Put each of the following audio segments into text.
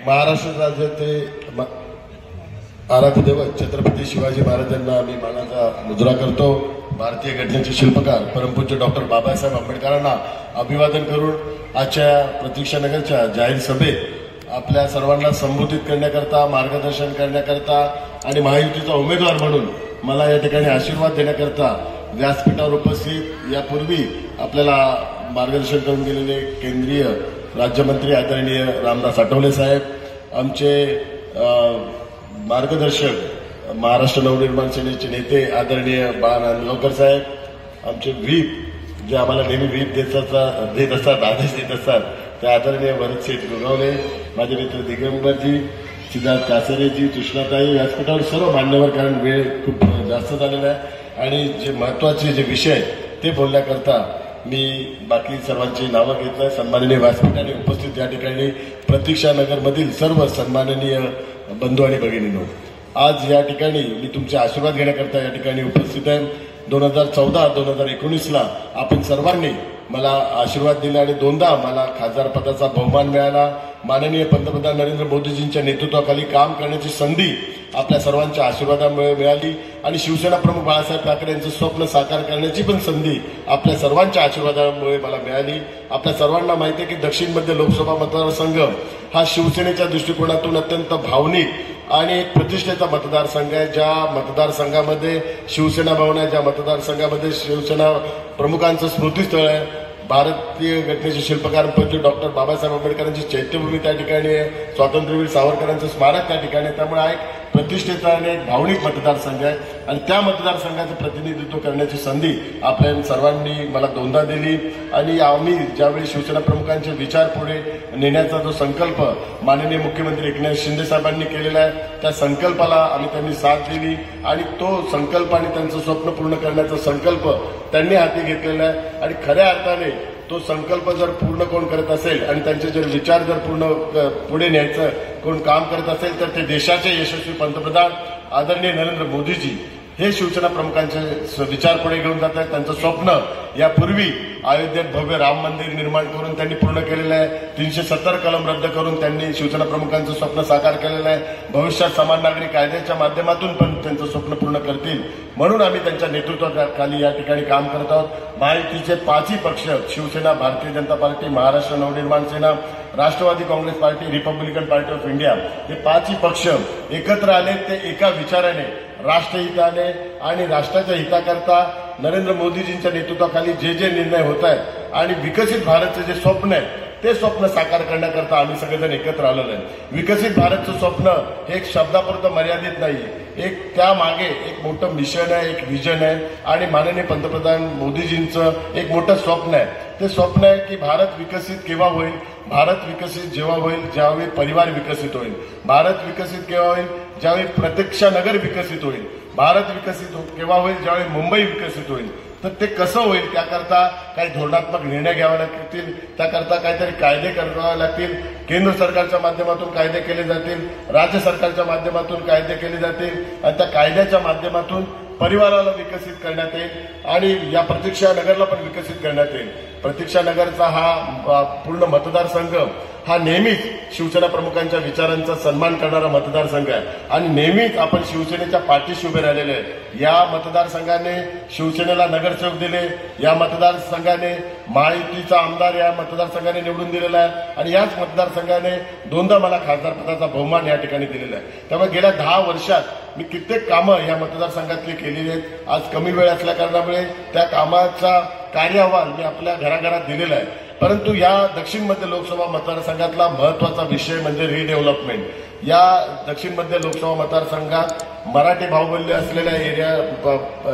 महाराष्ट्र राज्याचे आराध्य दैवत छत्रपती शिवाजी महाराजांना आम्ही मानाचा मुजरा करतो। भारतीय घटनेचे शिल्पकार परमपूज्य डॉक्टर बाबासाहेब आंबेडकरांना अभिवादन करून आजच्या प्रतीक्षानगरच्या जाहीर सभेत आपल्या सर्वांना संबोधित करण्याकरता, मार्गदर्शन करण्याकरता आणि महायुतीचा उमेदवार म्हणून मला या ठिकाणी आशीर्वाद देण्याकरता व्यासपीठावर उपस्थित यापूर्वी आपल्याला मार्गदर्शन करून गेलेले केंद्रीय राज्यमंत्री आदरणीय रामदास आठवले साहेब, आमचे मार्गदर्शक महाराष्ट्र नवनिर्माण सेनेचे नेते आदरणीय बाळा नांदगावकर साहेब, आमचे व्हीप जे आम्हाला नेहमी व्हीप देत असतात, आदेश देत असतात, ते आदरणीय भरतशेठ गोगावले, माझे मित्र दिगंबरजी, सिद्धार्थ कासरेजी, कृष्णाताई, व्यासपीठावर सर्व मान्यवर, कारण वेळ खूप जास्त झालेला आहे आणि जे महत्वाचे जे विषय ते बोलण्याकरता मी बाकी सर्वांची नावं घेतलं। सन्माननीय व्यासपीठाने उपस्थित या ठिकाणी प्रतीक्षानगरमधील सर्व सन्माननीय बंधू आणि भगिनींनो, आज या ठिकाणी मी तुमचे आशीर्वाद घेण्याकरता या ठिकाणी उपस्थित आहे। 2014-2019ला आपण सर्वांनी मला आशीर्वाद दिला आणि दोनदा मला खासदार पदाचा बहुमान मिळाला। माननीय पंतप्रधान नरेंद्र मोदीजींच्या नेतृत्वाखाली काम करण्याची संधी आपल्या सर्वांच्या आशीर्वादामुळे मिळाली आणि शिवसेना प्रमुख बाळासाहेब ठाकरे यांचं स्वप्न साकार करण्याची पण संधी आपल्या सर्वांच्या आशीर्वादामुळे मला मिळाली। आपल्या सर्वांना माहिती आहे की दक्षिण मध्य लोकसभा मतदारसंघ हा शिवसेनेच्या दृष्टिकोनातून अत्यंत भावनिक आणि एक प्रतिष्ठेचा मतदारसंघ आहे। ज्या मतदारसंघामध्ये शिवसेना भवन आहे, ज्या मतदारसंघामध्ये शिवसेना प्रमुखांचं स्मृतीस्थळ आहे, भारतीय घटनेचे शिल्पकार पूज्य डॉक्टर बाबासाहेब आंबेडकरांची चैत्यभूमी त्या ठिकाणी आहे, स्वातंत्र्यवीर सावरकरांचं स्मारक त्या ठिकाणी आहे। त्यामुळे हा एक प्रतिष्ठेचा आणि एक भावनिक मतदारसंघ आहे आणि त्या मतदारसंघाचं प्रतिनिधित्व करण्याची संधी आपल्या सर्वांनी मला दोनदा दिली आणि आम्ही ज्यावेळी शिवसेना प्रमुखांचे विचार पुढे नेण्याचा जो संकल्प माननीय मुख्यमंत्री एकनाथ शिंदे साहेबांनी केलेला आहे, त्या संकल्पाला त्यांनी साथ दिली आणि तो संकल्प आणि त्यांचं स्वप्न पूर्ण करण्याचा संकल्प त्यांनी हाती घेतलेला आहे आणि खऱ्या अर्थाने तो संकल्प जर पूर्ण कोण करत असेल आणि त्यांचे जर विचार जर पूर्ण पुढे न्यायचं कोण काम करत असेल तर ते देशाचे यशस्वी पंतप्रधान आदरणीय नरेंद्र मोदीजी हे शिवसेना प्रमुखांचे विचार पुढे घेऊन जात आहेत। त्यांचं स्वप्न यापूर्वी अयोध्येत भव्य राम मंदिर निर्माण करून त्यांनी पूर्ण केलेलं आहे। 370 कलम रद्द करून त्यांनी शिवसेना प्रमुखांचं स्वप्न साकार केलेलं आहे। भविष्यात समान नागरी कायद्याच्या माध्यमातून पण त्यांचं स्वप्न पूर्ण करतील म्हणून आम्ही त्यांच्या नेतृत्वाखाली या ठिकाणी काम करत आहोत। महायुतीचे पाचही पक्ष Shiv Sena, Bharatiya Janata party, Maharashtra Navnirman Sena, Rashtravadi Congress party, Republican party of India हे पाचही पक्ष एकत्र आले ते एका विचाराने, राष्ट्रहिताने आणि राष्ट्राच्या हिताकरता नरेंद्र मोदीजींच्या नेतृत्वाखाली जे जे निर्णय होत आहेत आणि विकसित भारतचे जे स्वप्न आहे ते स्वप्न साकार करण्याकरता आम्ही सगळेजण एकत्र आलेलो आहे। विकसित भारतचं स्वप्न हे एक शब्दापुरतं मर्यादित नाही, एक त्यामागे एक मोठं मिशन आहे, एक विजन आहे आणि माननीय पंतप्रधान मोदीजींचं एक मोठं स्वप्न आहे। ते स्वप्न आहे की भारत विकसित केव्हा होईल, भारत विकसित जेव्हा होईल ज्यावेळी परिवार विकसित होईल, भारत विकसित केव्हा होईल ज्यावेळी प्रतीक्षानगर विकसित होईल, भारत विकसित केव्हा होईल ज्यावेळी मुंबई विकसित होईल। तर ते कसं होईल त्याकरता काही धोरणात्मक निर्णय घ्यावे लागतील, त्याकरता काहीतरी कायदे करावे लागतील, केंद्र सरकारच्या माध्यमातून कायदे केले जातील, राज्य सरकारच्या माध्यमातून कायदे केले जातील आणि त्या कायद्याच्या माध्यमातून परिवाराला विकसित करण्यात येईल आणि या प्रतीक्षानगरला पण विकसित करण्यात येईल। प्रतीक्षानगरचा हा पूर्ण मतदारसंघ हा नेहमीच शिवसेना प्रमुखांच्या विचारांचा सन्मान करणारा मतदारसंघ आहे आणि नेहमीच आपण शिवसेनेच्या पाठीशी उभे राहिलेले आहे। या मतदारसंघाने शिवसेनेला नगरसेवक दिले, या मतदारसंघाने महायुतीचा आमदार या मतदारसंघाने निवडून दिलेला आहे आणि याच मतदारसंघाने दोनदा मला खासदार पदाचा बहुमान या ठिकाणी दिलेला आहे। त्यामुळे गेल्या 10 वर्षात मी कित्येक कामं या मतदारसंघातली केलेली आहेत। आज कमी वेळ असल्या कारणामुळे त्या कामाचा कार्य मी आपल्या घराघरात दिलेला आहे। परंतु या दक्षिण मध्य लोकसभा मतदारसंघातला महत्वाचा विषय म्हणजे रिडेव्हलपमेंट। या दक्षिण मध्य लोकसभा मतदारसंघात मराठी बाहुल्य असलेल्या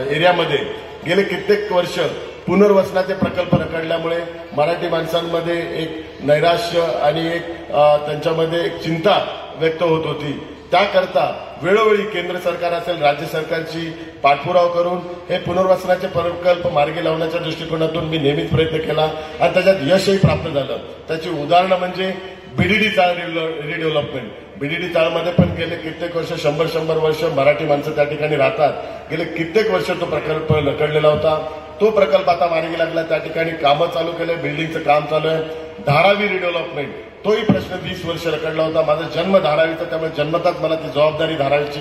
एरियामध्ये गेले कित्येक वर्ष पुनर्वसनाचे प्रकल्प रखडल्यामुळे मराठी माणसांमध्ये एक नैराश्य आणि एक त्यांच्यामध्ये एक चिंता व्यक्त होत होती। त्याकरता वेळोवेळी केंद्र सरकार असेल, राज्य सरकारची पाठपुरावा करून हे पुनर्वसनाचे प्रकल्प मार्गी लावण्याच्या दृष्टिकोनातून मी नेहमीच प्रयत्न केला आणि त्याच्यात यशही प्राप्त झालं। त्याची उदाहरणं म्हणजे बीडीडी चाळ रिडेव्हलपमेंट। बीडीडी चाळमध्ये पण गेले कित्येक वर्ष 100 वर्ष मराठी माणसं त्या ठिकाणी राहतात। गेले कित्येक वर्ष तो प्रकल्प रखडलेला होता। तो प्रकल्प आता मार्गी लागला, त्या ठिकाणी कामं चालू केले, बिल्डिंगचं काम चालू आहे। धारावी रिडेव्हलपमेंट, तोही प्रश्न 20 वर्ष रखडला होता. माझा जन्म धारावीचा, त्यामुळे जन्मताच मला ती जबाबदारी धारावीची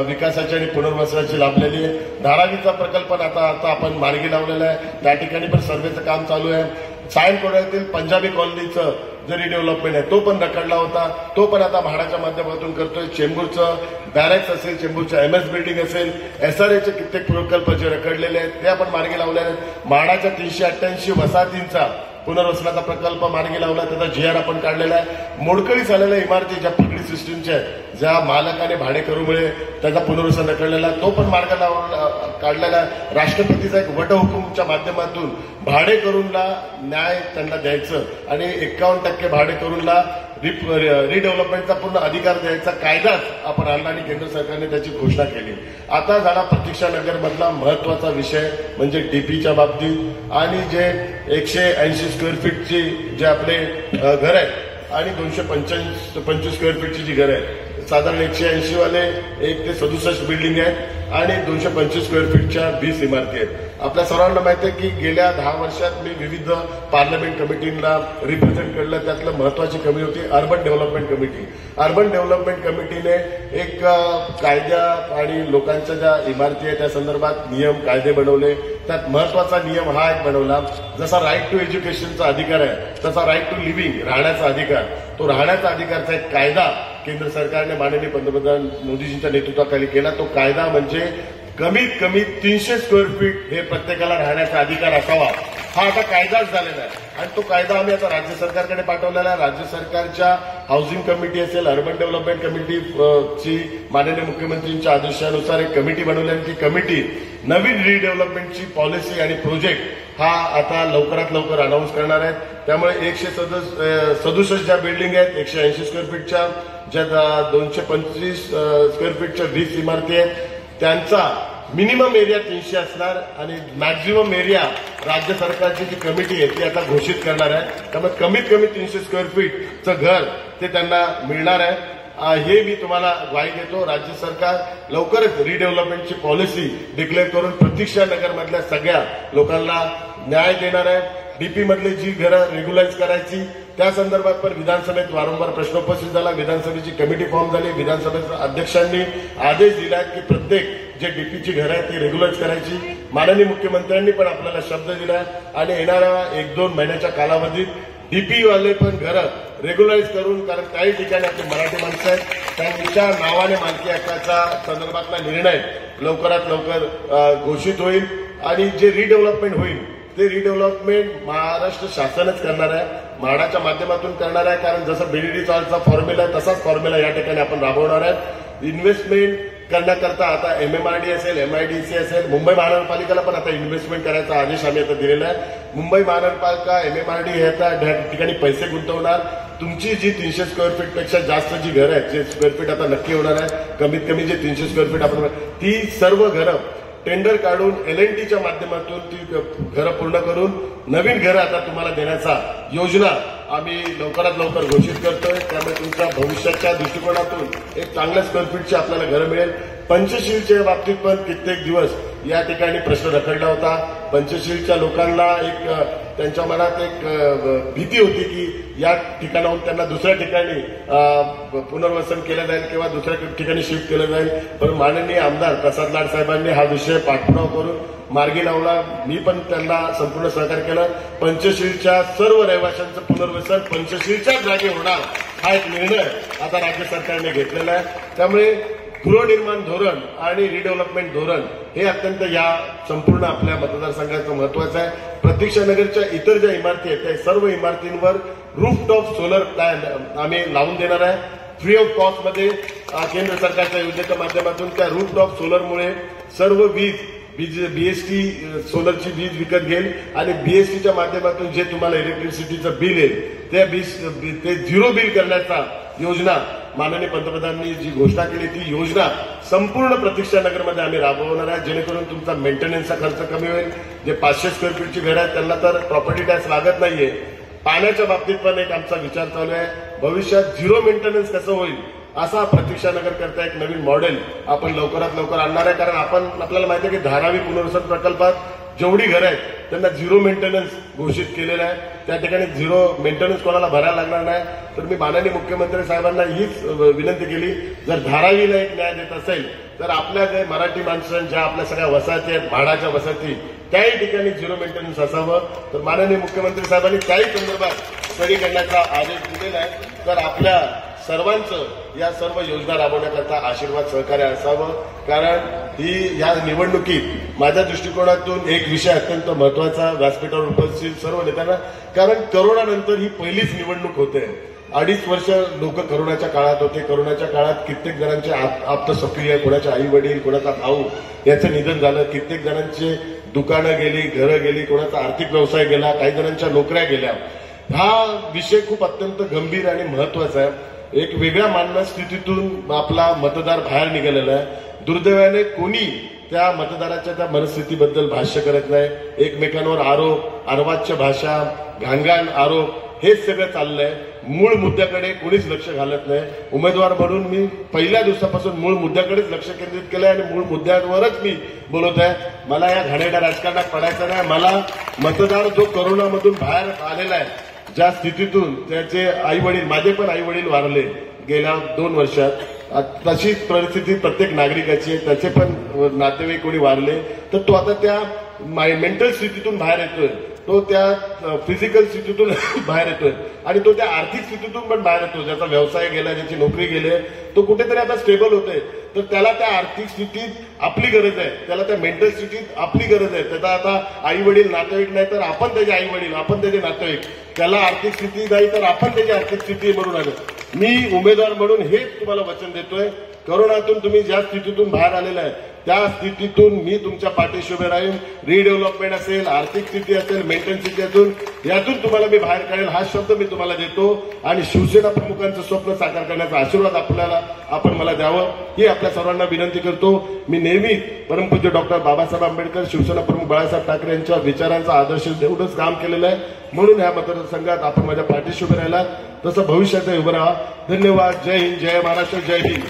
विकासाची आणि पुनर्वसनाची लाभलेली आहे. धारावीचा प्रकल्प आता आपण मार्गी लावलेला आहे. त्या ठिकाणी पण सर्वेचं काम चालू आहे. सायनकोड्यातील पंजाबी कॉलनीचं जे रिडेव्हलपमेंट आहे तो पण रखडला होता, तो पण आता म्हाडाच्या माध्यमातून करतोय. चेंबूरचं बॅरेक्स असेल, चेंबूरचं MS बिल्डिंग असेल, SRAचे कित्येक प्रकल्प जे रखडलेले आहेत ते आपण मार्गी लावले आहेत. म्हाडाच्या 388 वसाहतींचा पुनर्वसनाचा प्रकल्प मार्गी लावला, त्याचा GR आपण काढलेला आहे. मोडकळी झालेल्या इमारती ज्या पगडी सिस्टीमच्या आहेत, ज्या मालकाने भाडेकरूमुळे त्याचा पुनर्वसन रखडलेला तो पण मार्ग काढलेला आहे. राष्ट्रपतीचा एक वटहुकूमच्या माध्यमातून भाडेकरूंना न्याय त्यांना द्यायचं आणि 51% भाडेकरूंना रिडेव्हलपमेंटचा पूर्ण अधिकार द्यायचा कायदाच आपण आणला आणि केंद्र सरकारने त्याची घोषणा केली. आता झाला प्रतीक्षानगर मधला महत्वाचा विषय म्हणजे डीपीच्या बाबतीत आणि जे 180 स्क्वेअर फीटची जे आपले घर आहेत आणि 225 स्क्वेअर फीटची जी घर आहे, साधारण 180 वाले 1 ते 67 बिल्डिंग आहेत आणि 225 स्क्वेअर फीटच्या 20 इमारती आहेत. आपल्या सर्वांना माहिती आहे की गेल्या 10 वर्षात मी विविध पार्लमेंट कमिटींना रिप्रेझेंट केलं. त्यातलं महत्वाची कमी होती urban development committee. Urban development कमिटीने एक कायद्या आणि लोकांच्या ज्या इमारती आहेत त्या संदर्भात नियम कायदे बनवले. त्यात महत्वाचा नियम हा एक बनवला, जसा राईट टू एज्युकेशनचा अधिकार आहे तसा राईट टू लिव्हिंग, राहण्याचा अधिकार, तो राहण्याचा अधिकारचा एक कायदा केंद्र सरकारने माननीय पंतप्रधान मोदीजींच्या नेतृत्वाखाली केला. तो कायदा म्हणजे कमीत कमी 300 स्क्वेअर फीट हे प्रत्येकाला राहण्याचा अधिकार असावा, हा आता कायदाच झालेला आहे. आणि तो कायदा आम्ही आता राज्य सरकारकडे पाठवलेला आहे. राज्य सरकारच्या हाऊसिंग कमिटी असेल, अर्बन डेव्हलपमेंट कमिटीची माननीय मुख्यमंत्र्यांच्या आदेशानुसार एक कमिटी बनवली आणि ती कमिटी नवीन रिडेव्हलपमेंटची पॉलिसी आणि प्रोजेक्ट हा आता लवकरात लवकर अनाऊन्स करणार आहेत. त्यामुळे 167 ज्या बिल्डिंग आहेत, 180 स्क्वेअर फीटच्या, ज्या 225 स्क्वेअर फीटच्या 20 इमारती आहेत, त्यांचा मिनिमम एरिया 300 असणार आणि मॅक्झिमम एरिया राज्य सरकारची जी कमिटी आहे ती आता घोषित करणार आहे. त्यामुळे कमीत कमी 300 स्क्वेअर फीटचं घर ते त्यांना मिळणार आहे. हे मी तुम्हाला ग्वाही देतो. राज्य सरकार लवकरच रिडेव्हलपमेंटची पॉलिसी डिक्लेअर करून प्रतीक्षानगरमधल्या सगळ्या लोकांना न्याय देणार आहे. डीपी मधली जी घरं रेग्युलाइज करायची त्या संदर्भात पण विधानसभेत वारंवार प्रश्न उपस्थित झाला. विधानसभेची कमिटी फॉर्म झाली. विधानसभेच्या अध्यक्षांनी आदेश दिला की प्रत्येक जे डीपीची घरं आहेत ती रेग्युलाइज करायची. माननीय मुख्यमंत्र्यांनी पण आपल्याला शब्द दिला आणि येणाऱ्या 1-2 महिन्याच्या कालावधीत डीपी वाले पण घरं रेग्युलाइज करून, कारण काही ठिकाणी आपले मराठी माणसं आहेत त्यांच्या नावाने मालकी हक्काच्या संदर्भातला निर्णय लवकरात लवकर घोषित होईल आणि जे रिडेव्हलपमेंट होईल ते रिडेव्हलपमेंट महाराष्ट्र शासनच करणार आहे, म्हाडाच्या माध्यमातून करणार आहे. कारण जसं BDD चालचा फॉर्म्युला आहे तसाच फॉर्म्युला या ठिकाणी आपण राबवणार आहे. इन्व्हेस्टमेंट करण्याकरता आता MMRD असेल, MIDC असेल, मुंबई महानगरपालिकेला पण आता इन्व्हेस्टमेंट करायचा आदेश आम्ही आता दिलेला आहे. मुंबई महानगरपालिका, MMRD हे आता ठिकाणी पैसे गुंतवणार. तुमची जी 300 स्क्वेअर फीटपेक्षा जास्त जी घरं आहेत, जे स्क्वेअर फीट आता नक्की होणार आहे, कमीत कमी जे 300 स्क्वेअर फीट आपण, ती सर्व घरं टेंडर काढून LNTच्या माध्यमातून ती घरं पूर्ण करून नवीन घरं आता तुम्हाला देण्याचा योजना आम्ही लवकरात लवकर घोषित करतोय. त्यामुळे तुमच्या भविष्याच्या दृष्टिकोनातून एक चांगल्या स्क्वेअर फीटची आपल्याला घरं मिळेल. पंचशीलच्या बाबतीत पण कित्येक दिवस या ठिकाणी प्रश्न रखडला होता. पंचशीलच्या लोकांना एक त्यांच्या मनात एक भीती होती की या ठिकाणाहून त्यांना दुसऱ्या ठिकाणी पुनर्वसन केलं जाईल किंवा दुसऱ्या ठिकाणी शिफ्ट केलं जाईल. पण माननीय आमदार प्रसाद लाड साहेबांनी हा विषय पाठपुरावा करून मार्गी लावला. मी पण त्यांना संपूर्ण सहकार्य केलं. पंचशीलच्या सर्व रहिवाशांचं पुनर्वसन पंचशीलच्याच जागी होणार हा एक निर्णय आता राज्य सरकारने घेतलेला आहे. त्यामुळे गृहनिर्माण धोरण आणि रिडेव्हलपमेंट धोरण हे अत्यंत या संपूर्ण आपल्या मतदारसंघाचं महत्वाचं आहे. प्रतीक्षानगरच्या इतर ज्या इमारती आहेत त्या सर्व इमारतींवर रूफटॉप सोलर प्लॅन आम्ही लावून देणार आहे. फ्री ऑफ कॉस्टमध्ये केंद्र सरकारच्या योजनेच्या माध्यमातून त्या रूफटॉप सोलरमुळे सर्व BST सोलरची वीज विकत घेईल आणि BSTच्या माध्यमातून जे तुम्हाला इलेक्ट्रिसिटीचं बिल येईल ते झिरो बिल करण्याचा योजना माननीय पंतप्रधानांनी जी घोषणा केली ती योजना संपूर्ण प्रतीक्षानगरमध्ये आम्ही राबवणार आहे. जेणेकरून तुमचा मेंटेनन्सचा खर्च कमी होईल. जे 500 स्क्वेअर फीटची घरं आहेत त्यांना तर प्रॉपर्टी टॅक्स लागत नाहीये. पाण्याच्या बाबतीत पण एक आमचा विचार चालू आहे. भविष्यात झिरो मेंटेनन्स कसं होईल असा प्रतीक्षानगर करता एक नवीन मॉडेल आपण लवकरात लवकर आणणार आहे. कारण आपल्याला माहिती आहे की धारावी पुनर्वसन प्रकल्पात जेवढी घरं आहेत त्यांना झिरो मेंटेनन्स घोषित केलेलं आहे. त्या ठिकाणी झिरो मेंटेनन्स कोणाला भरायला लागणार नाही. तर मी माननीय मुख्यमंत्री साहेबांना हीच विनंती केली, जर धारावीला एक न्याय देत असेल तर आपल्या जे मराठी माणसांच्या आपल्या सगळ्या वसाहती आहेत, भाडाच्या वसाहती, त्याही ठिकाणी झिरो मेंटेनन्स असावं. तर माननीय मुख्यमंत्री साहेबांनी त्याही संदर्भात स्टडी करण्याचा आदेश दिलेला आहे. तर आपल्या सर्वांचं या सर्व योजना राबवण्याकरता आशीर्वाद सहकार्य असावं. कारण ही या निवडणुकीत माझ्या दृष्टिकोनातून एक विषय अत्यंत महत्वाचा व्यासपीठावर उपस्थित सर्व नेत्यांना, कारण करोनानंतर ही पहिलीच निवडणूक होते. 2.5 वर्ष लोक करोनाच्या काळात होते. करोनाच्या काळात कित्येक जणांचे आप्तसक्रिय, कोणाचे आई वडील, कोणाचा भाऊ याचं निधन झालं. कित्येक जणांचे दुकानं गेली, घरं गेली, कोणाचा आर्थिक व्यवसाय गेला, काही जणांच्या नोकऱ्या गेल्या. हा विषय खूप अत्यंत गंभीर आणि महत्वाचा आहे. एक वेगळ्या मानवी स्थितीतून आपला मतदार बाहेर निघालेला आहे. दुर्दैवाने कोणी त्या मतदाराच्या त्या मनस्थितीबद्दल भाष्य करत नाही. एकमेकांवर आरोप, अर्वाच्य भाषा, घाणघाण आरोप, हेच सगळं चाललंय. मूळ मुद्द्याकडे कोणीच लक्ष घालत नाही. उमेदवार म्हणून मी पहिल्या दिवसापासून मूळ मुद्द्याकडेच लक्ष केंद्रित केलंय आणि मूळ मुद्द्यांवरच मी बोलत आहे. मला या घाणेरड्या राजकारणात पडायचं नाही. मला मतदार जो करोनामधून बाहेर आलेला आहे, ज्या स्थितीतून त्याचे आई वडील, माझे पण आई वडील वारले गेल्या 2 वर्षात, तशीच परिस्थिती प्रत्येक नागरिकाची आहे. त्याचे पण नातेवाईक कोणी वारले, तर तो आता त्या मेंटल स्थितीतून बाहेर येतोय, तो त्या फिजिकल स्थितीतून बाहेर येतोय आणि तो त्या आर्थिक स्थितीतून पण बाहेर येतो. ज्याचा व्यवसाय गेला, ज्याची नोकरी गेले, तो कुठेतरी आता स्टेबल होतोय. तर त्याला त्या आर्थिक स्थितीत आपली गरज आहे, त्याला त्या मेंटल स्थितीत आपली गरज आहे. त्याचा आता आई वडील, नातेवाईक नाही तर आपण त्याचे आई वडील, आपण त्याचे नातेवाईक. त्याला आर्थिक स्थिती नाही तर आपण त्याची आर्थिक स्थिती म्हणून आलो. मी उमेदवार म्हणून हेच तुम्हाला वचन देतोय, करोनातून तुम्ही ज्या स्थितीतून बाहेर आलेला आहे त्या स्थितीतून मी तुमच्या पाठीशी उभे राहीन. रिडेव्हलपमेंट असेल, आर्थिक स्थिती असेल, मेंटल स्थिती असेल, यातून तुम्हाला मी बाहेर काढेल हा शब्द मी तुम्हाला देतो. आणि शिवसेना प्रमुखांचं स्वप्न साकार करण्याचा आशीर्वाद आपण मला द्यावं ही आपल्या सर्वांना विनंती करतो. मी नेहमी परमपूज्य डॉक्टर बाबासाहेब आंबेडकर, शिवसेना प्रमुख बाळासाहेब ठाकरे यांच्या विचारांचा आदर्श देऊनच काम केलेलं आहे. म्हणून या मतदारसंघात आपण माझ्या पाठीशी उभे राहिला, तसं भविष्यातही उभं राहा. धन्यवाद. जय हिंद, जय महाराष्ट्र, जय भीम.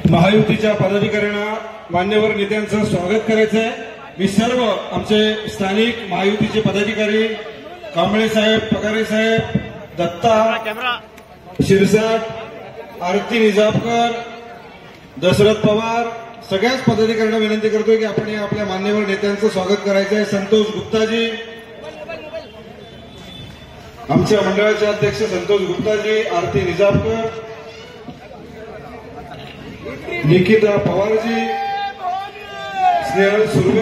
महायुतीच्या पदाधिकाऱ्यांना, मान्यवर नेत्यांचं स्वागत करायचं आहे. मी सर्व आमचे स्थानिक महायुतीचे पदाधिकारी, कांबळे साहेब, पगारे साहेब, दत्ता शिरसाट, आरती निजामकर, दशरथ पवार, सगळ्याच पदाधिकाऱ्यांना विनंती करतोय की आपण आपल्या मान्यवर नेत्यांचं स्वागत करायचं आहे. संतोष गुप्ताजी, आमच्या मंडळाचे अध्यक्ष संतोष गुप्ताजी, आरती निजामकर, निकिता पवारजी, स्नेहल सुर्वे,